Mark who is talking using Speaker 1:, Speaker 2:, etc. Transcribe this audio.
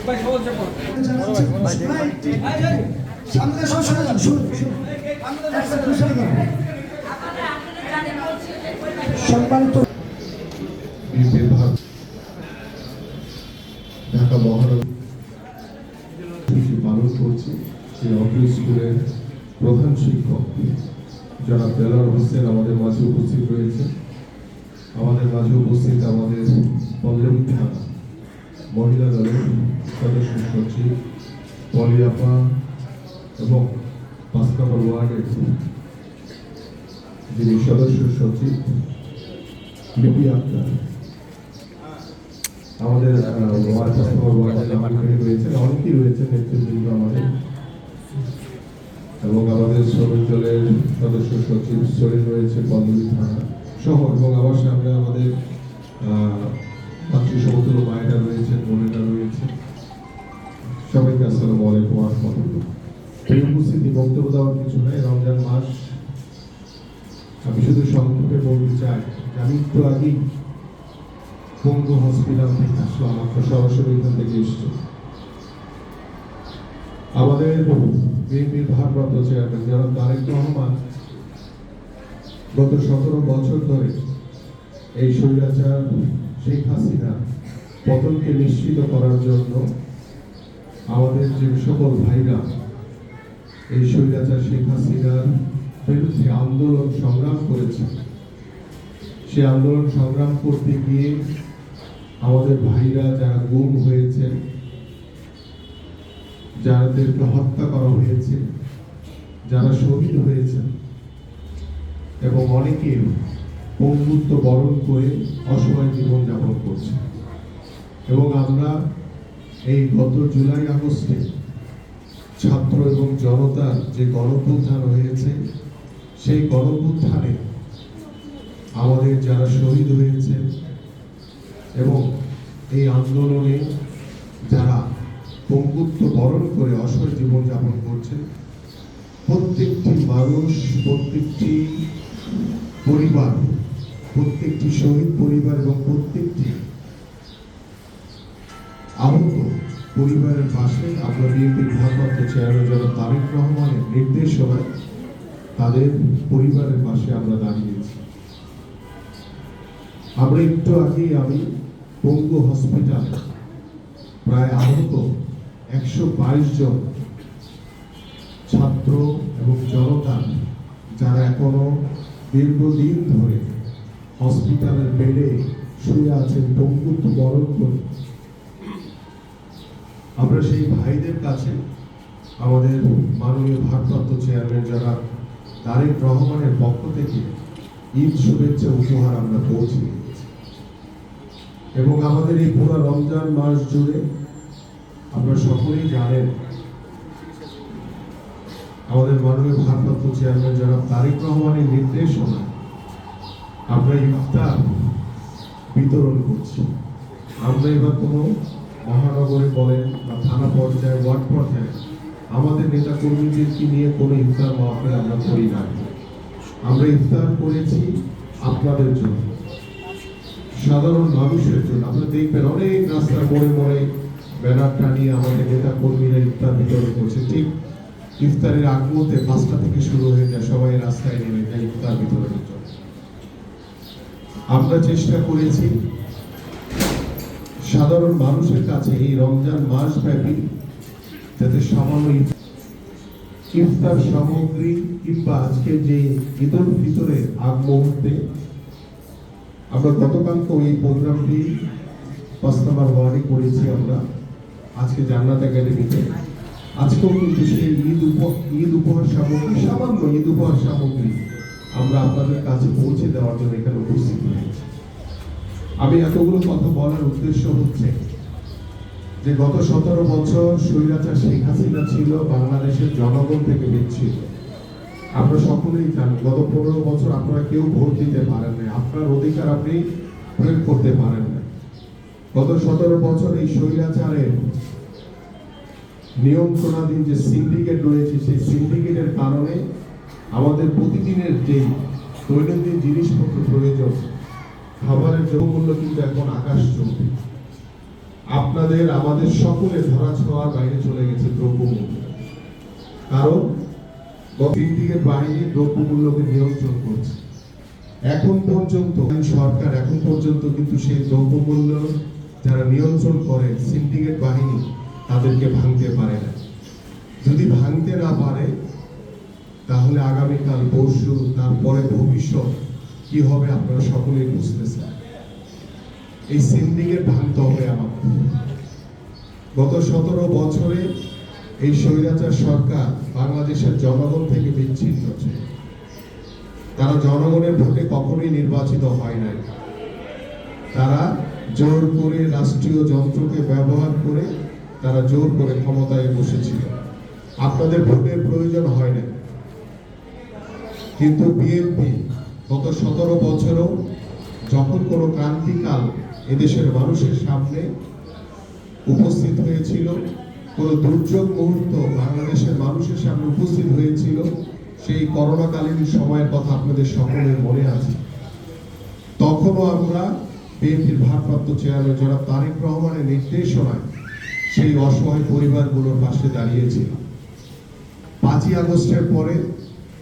Speaker 1: সম্মানিত ঢাকা মহানগর পালন করছে সেই অফিস স্কুলের প্রধান শিক্ষক যারা দেলাওয়ার হোসেন আমাদের মাঝে উপস্থিত রয়েছে। আমাদের মাঝে উপস্থিত আমাদের পল্লবী থানা মহিলা দলের সদস্য সচিব পলিয়াপা এবং ৫ নম্বর ওয়ার্ডের যিনি সদস্য সচিব লিপি আক্তার, আমাদের রয়েছে অনেকেই রয়েছে নেতৃবৃন্দ আমাদের, এবং আমাদের শ্রমিক দলের সদস্য সচিব সরিন রয়েছে পল্লবী থানা সহ, এবং আমার সামনে আমাদের মাতৃ সমতুল্য মায়েরা রয়েছে, বোনেরা রয়েছে। সবাইকে আসসালামু আলাইকুম ওয়া রাহমাতুল্লাহ। এই উপস্থিতি বক্তব্য দেওয়ার কিছু নেই। রমজান মাস, আমি শুধু সংক্ষেপে বলতে চাই যে আমি একটু আগেই পঙ্গু হসপিটাল থেকে আসলাম, আপনার সরাসরি এখান থেকে এসছে। আমাদের বিএনপির ভারপ্রাপ্ত চেয়ারম্যান জনাব তারেক রহমান গত 17 বছর ধরে এই স্বৈরাচার শেখ হাসিনা পতনকে নিশ্চিত করার জন্য আমাদের যে সকল ভাইরা এই স্বৈরাচার শেখ হাসিনার বিরুদ্ধে আন্দোলন সংগ্রাম করেছে, সে আন্দোলন সংগ্রাম করতে গিয়ে আমাদের ভাইরা যারা গুম হয়েছে, যাদেরকে হত্যা করা হয়েছে, যারা শহীদ হয়েছে এবং অনেকে পঙ্গুত্ব বরণ করে অসহায় জীবনযাপন করছে। এবং আমরা এই গত জুলাই আগস্টে ছাত্র এবং জনতার যে গণঅভ্যুত্থান হয়েছে, সেই গণঅভ্যুত্থানে আমাদের যারা শহীদ হয়েছে এবং এই আন্দোলনে যারা পঙ্গুত্ব বরণ করে অসহায় জীবনযাপন করছে, প্রত্যেকটি মানুষ, প্রত্যেকটি পরিবার, প্রত্যেকটি শহীদ পরিবার এবং প্রত্যেকটি আহত পরিবারের পাশে আমরা বিএনপির ভারপ্রাপ্ত চেয়ারম্যান জনাব তারেক রহমানের নির্দেশনায় তাদের পরিবারের পাশে আমরা দাঁড়িয়েছি। আমরা একটু আগেই আমি পঙ্গু হসপিটাল প্রায় আহত 122 জন ছাত্র এবং জনতা যারা এখনো দীর্ঘদিন ধরে হসপিটালের বেডে শুয়ে আছেন পঙ্গুত্ব বরণ করে, আমরা সেই ভাইদের কাছে আমাদের মাননীয় ভারপ্রাপ্ত চেয়ারম্যান জনাব তারেক রহমানের পক্ষ থেকে ঈদ শুভেচ্ছা উপহার আমরা পৌঁছে দিয়েছি। এবং আমাদের এই পুরো রমজান মাস জুড়ে আমরা সকলেই জানেন আমাদের মাননীয় ভারপ্রাপ্ত চেয়ারম্যান জনাব তারেক রহমানের নির্দেশনা আমরা ইফতার বিতরণ করছি। আমরা এবার কোনো মহানগরে বলেন বা থানা পর্যায়ে, ওয়ার্ড পর্যায়ে আমাদের নেতা কর্মীদেরকে নিয়ে কোনো ইফতার মাহফিল আমরা করি না। আমরা ইফতার করেছি আপনাদের জন্য, সাধারণ মানুষের জন্য। আপনারা দেখবেন অনেক রাস্তার মোড়ে মোড়ে ব্যানার টানিয়ে আমাদের নেতা কর্মীরা ইফতার বিতরণ করছে। ঠিক ইফতারের আগ মুহূর্তে 5টা থেকে শুরু হয়ে যায়, সবাই রাস্তায় নেমে যায় ইফতার বিতরণের জন্য। আমরা চেষ্টা করেছি সাধারণ মানুষের কাছে এই রমজান মাস ব্যাপী যাতে সামান্য ইফতার সামগ্রী কিংবা আজকে যে ঈদুল ফিতরের আগ মুহূর্তে আমরা গতকালকে এই প্রোগ্রামটি 5 নম্বর ওয়ার্ডে করেছি। আমরা আজকে জান্নাত একাডেমিতে আজকেও কিন্তু সেই ঈদ উপহার সামগ্রী, সামান্য ঈদ উপহার সামগ্রী আমরা আপনাদের কাছে পৌঁছে দেওয়ার জন্য এখানে উপস্থিত হয়েছি। আমি এতগুলো কথা বলার উদ্দেশ্য হচ্ছে যে গত 17 বছর স্বৈরাচার শেখ হাসিনা ছিল বাংলাদেশের জনগণ থেকে বিচ্ছিন্ন। আমরা সকলেই জানি গত 15 বছর আপনারা কেউ ভোট দিতে পারেন না, আপনার অধিকার আপনি প্রয়োগ করতে পারেন না। গত 17 বছর এই স্বৈরাচারের নিয়ন্ত্রণাধীন যে সিন্ডিকেট রয়েছে, সেই সিন্ডিকেটের কারণে আমাদের প্রতিদিনের যে দৈনন্দিন জিনিসপত্র প্রয়োজন, খাবারের দ্রব্যমূল্য কিন্তু এখন আকাশ চলবে। আপনাদের আমাদের সকলে ধরা ছোঁয়ার বাইরে চলে গেছে দ্রব্যমূল্য। কারণ সিন্ডিকেট বাহিনী দ্রব্যমূল্যকে নিয়ন্ত্রণ করছে। এখন পর্যন্ত সরকার কিন্তু সেই দ্রব্যমূল্য যারা নিয়ন্ত্রণ করে সিন্ডিকেট বাহিনী তাদেরকে ভাঙতে পারে না। যদি ভাঙতে না পারে তাহলে আগামীকাল পরশু তারপরে ভবিষ্যৎ কি হবে আপনারা সকলেই বুঝতেছেন। এই সিন্ডিকেট ভাঙতে হবে আমাদের। গত 17 বছরে এই স্বৈরাচার সরকার বাংলাদেশের জনগণ থেকে বিচ্ছিন্ন ছিল। তারা জনগণের ভোটে কখনোই নির্বাচিত হয় নাই। তারা জোর করে রাষ্ট্রীয় যন্ত্রকে ব্যবহার করে তারা জোর করে ক্ষমতায় বসেছিল। আপনাদের ভোটের প্রয়োজন হয় না। কিন্তু বিএনপি গত 17 বছরও যখন কোনো ক্রান্তিকাল এদেশের মানুষের সামনে উপস্থিত হয়েছিল, কোনো দুর্যোগ মুহূর্ত বাংলাদেশের মানুষের সামনে উপস্থিত হয়েছিল, সেই করোনাকালীন সময়ের কথা আপনাদের সকলের মনে আছে। তখনও আমরা বিএনপির ভারপ্রাপ্ত চেয়ারম্যান জনাব তারেক রহমানের নির্দেশনায় সেই অসহায় পরিবারগুলোর পাশে দাঁড়িয়েছিলাম। 5ই আগস্টের পরে